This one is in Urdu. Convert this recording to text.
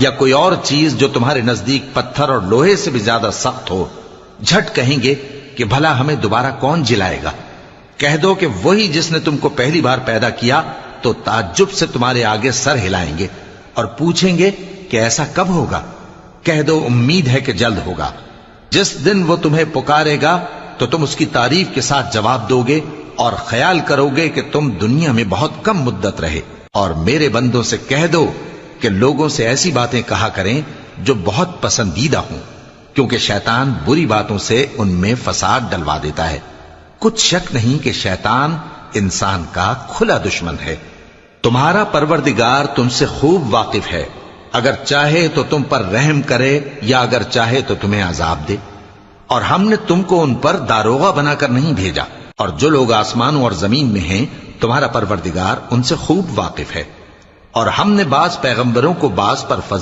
یا کوئی اور چیز جو تمہارے نزدیک پتھر اور لوہے سے بھی زیادہ سخت ہو، جھٹ کہیں گے کہ بھلا ہمیں دوبارہ کون جلائے گا؟ کہہ دو کہ وہی جس نے تم کو پہلی بار پیدا کیا، تو تعجب سے تمہارے آگے سر ہلائیں گے اور پوچھیں گے کہ ایسا کب ہوگا؟ کہہ دو امید ہے کہ جلد ہوگا۔ جس دن وہ تمہیں پکارے گا تو تم اس کی تعریف کے ساتھ جواب دو گے اور خیال کرو گے کہ تم دنیا میں بہت کم مدت رہے۔ اور میرے بندوں سے کہہ دو کہ لوگوں سے ایسی باتیں کہا کریں جو بہت پسندیدہ ہوں، کیونکہ شیطان بری باتوں سے ان میں فساد ڈلوا دیتا ہے۔ کچھ شک نہیں کہ شیطان انسان کا کھلا دشمن ہے۔ تمہارا پروردگار تم سے خوب واقف ہے، اگر چاہے تو تم پر رحم کرے یا اگر چاہے تو تمہیں عذاب دے۔ اور ہم نے تم کو ان پر داروغہ بنا کر نہیں بھیجا، اور جو لوگ آسمانوں اور زمین میں ہیں تمہارا پروردگار ان سے خوب واقف ہے۔ اور ہم نے بعض پیغمبروں کو بعض پر فضل